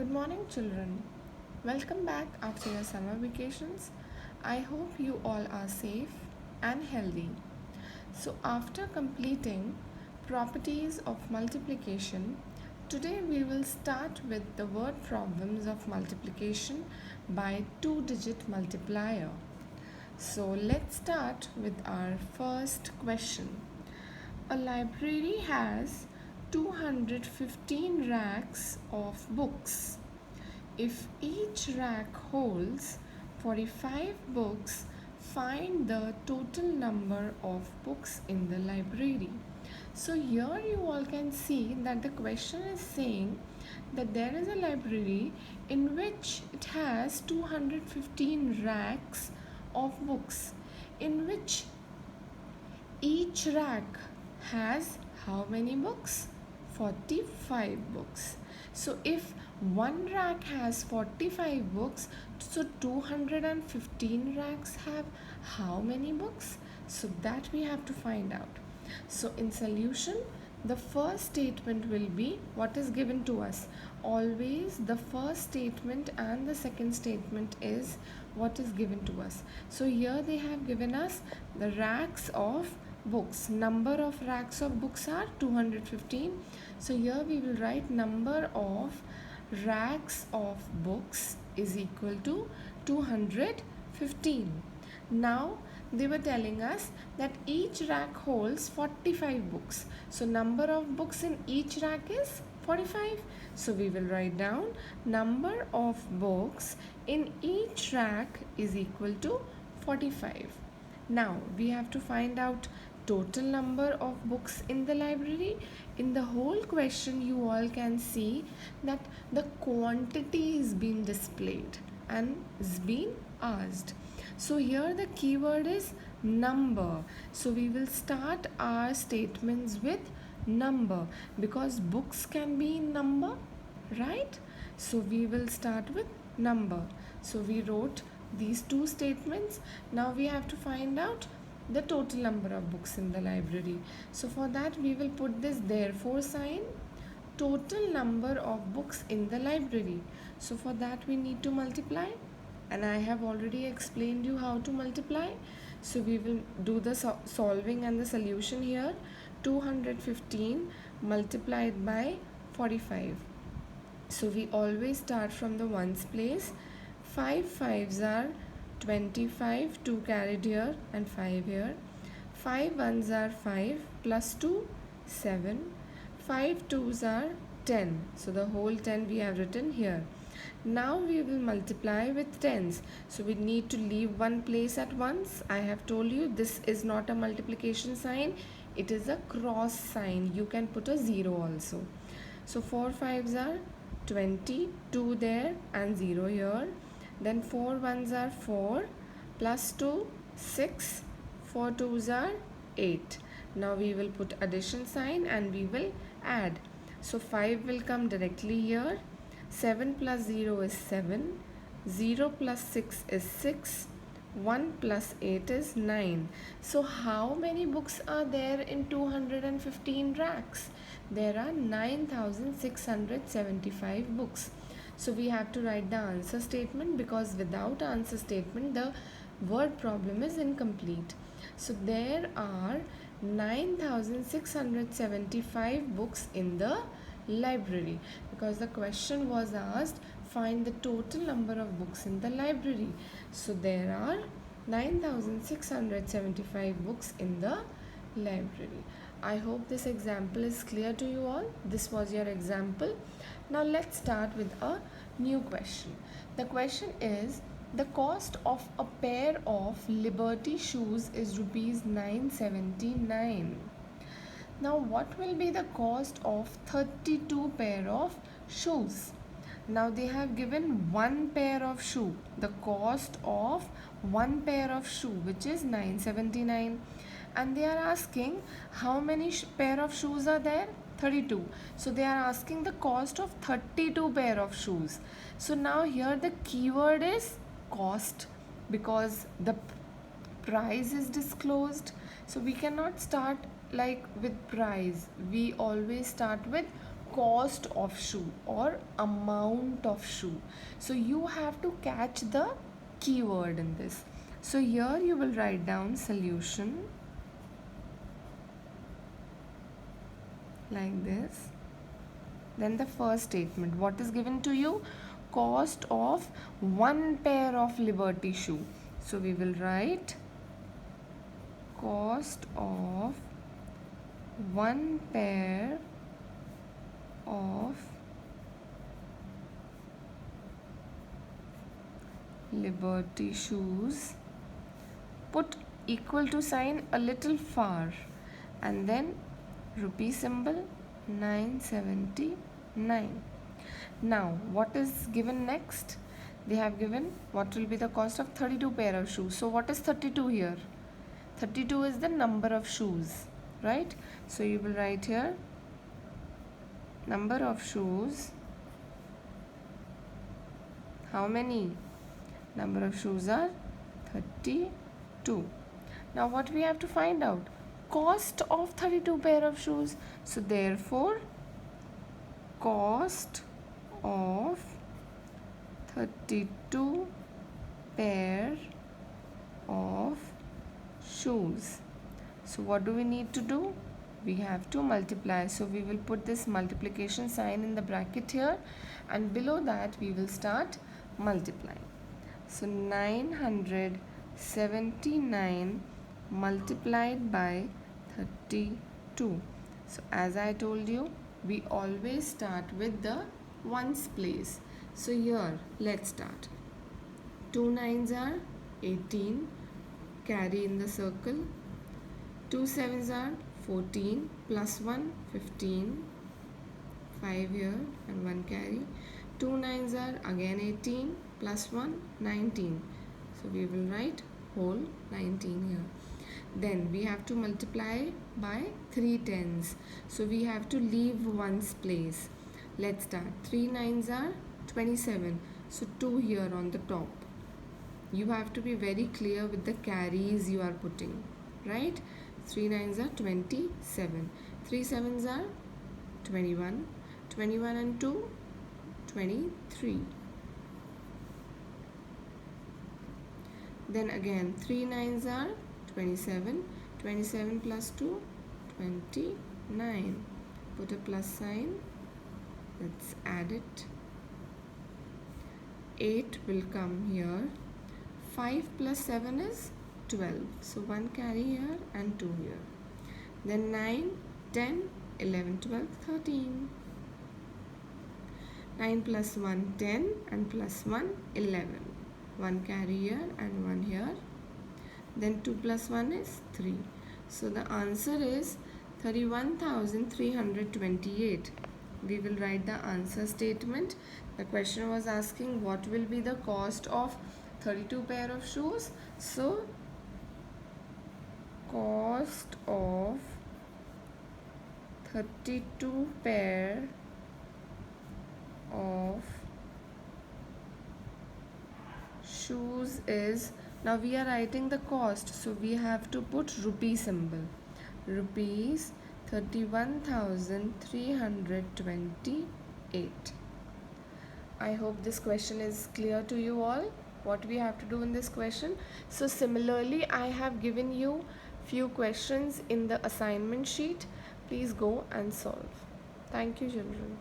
Good morning, children. Welcome back after your summer vacations. I hope you all are safe and healthy. So, after completing properties of multiplication, today we will start with the word problems of multiplication by two-digit multiplier. So, let's start with our first question. A library has 215 racks of books. If each rack holds 45 books, find the total number of books in the library. So here you all can see that the question is saying that there is a library in which it has 215 racks of books, in which each rack has how many books? 45 books. So if one rack has 45 books, so 215 racks have how many books? So that we have to find out. So in solution, the first statement will be what is given to us. Always the first statement and the second statement is what is given to us. So here they have given us the racks of books. Number of racks of books are 215. So here we will write number of racks of books is equal to 215. Now they were telling us that each rack holds 45 books. So number of books in each rack is 45. So we will write down number of books in each rack is equal to 45. Now we have to find out total number of books in the library. In the whole question you all can see that the quantity is being displayed and is being asked. So here the keyword is number. So we will start our statements with number because books can be in number, right? So we will start with number. So we wrote these two statements. Now we have to find out the total number of books in the library. So for that we will put this therefore sign, total number of books in the library. So for that we need to multiply, and I have already explained you how to multiply. So we will do the solving and the solution here. 215 multiplied by 45. So we always start from the ones place. 5 5s are 25, 2 carried here and 5 here. 5 1s are 5 plus 2, 7. 5 2s are 10. So the whole 10 we have written here. Now we will multiply with tens. So we need to leave one place at once. I have told you this is not a multiplication sign. It is a cross sign. You can put a 0 also. So 4 5s are 20, 2 there and 0 here. Then 4 1s are 4 plus 2, 6. 4 2s are 8. Now we will put addition sign and we will add. So 5 will come directly here. 7 plus 0 is 7. 0 plus 6 is 6. 1 plus 8 is 9. So how many books are there in 215 racks? There are 9,675 books. So we have to write the answer statement because without answer statement the word problem is incomplete. So there are 9,675 books in the library because the question was asked find the total number of books in the library. So there are 9,675 books in the library. I hope this example is clear to you all. This was your example. Now let's start with a new question. The question is the cost of a pair of Liberty shoes is rupees 979. Now what will be the cost of 32 pair of shoes? Now they have given one pair of shoe. The cost of one pair of shoe which is 979, and they are asking how many pair of shoes are there? 32. So they are asking the cost of 32 pair of shoes. So now here the keyword is cost because the price is disclosed. So we cannot start like with price. We always start with cost of shoe or amount of shoe. So you have to catch the keyword in this. So here you will write down solution like this. Then the first statement, what is given to you? Cost of one pair of Liberty shoe. So we will write cost of one pair of Liberty shoes. Put equal to sign a little far and then rupee symbol 979. Now what is given next? They have given what will be the cost of 32 pair of shoes. So what is 32 here? 32 is the number of shoes, right? So you will write here number of shoes. How many? Number of shoes are 32. Now what we have to find out? Cost of 32 pair of shoes. So therefore cost of 32 pair of shoes. So what do we need to do? We have to multiply. So we will put this multiplication sign in the bracket here, and below that we will start multiplying. So 979 multiplied by 32. So as I told you, we always start with the ones place. So here let's start. 2 nines are 18, carry in the circle. 2 sevens are 14, plus 1 15, 5 here and 1 carry. 2 nines are again 18, plus 1 19. So we will write whole 19 here. Then we have to multiply by 3 tens. So we have to leave ones place. Let's start. 3 nines are 27. So 2 here on the top. You have to be very clear with the carries you are putting, right? 3 nines are 27. 3 sevens are 21. 21 and 2, 23. Then again 3 nines are 27. 27 plus 2, 29. Put a plus sign. Let's add it. 8 will come here. 5 plus 7 is 12. So 1 carry here and 2 here. Then 9, 10, 11, 12, 13. 9 plus 1, 10 and plus 1, 11. 1 carry here and 1 here. Then 2 plus 1 is 3. So the answer is 31,328. We will write the answer statement. The question was asking what will be the cost of 32 pair of shoes. So cost of 32 pair of shoes is, now we are writing the cost, so we have to put rupee symbol. Rupees 31,328. I hope this question is clear to you all, what we have to do in this question. So similarly, I have given you few questions in the assignment sheet. Please go and solve. Thank you, children.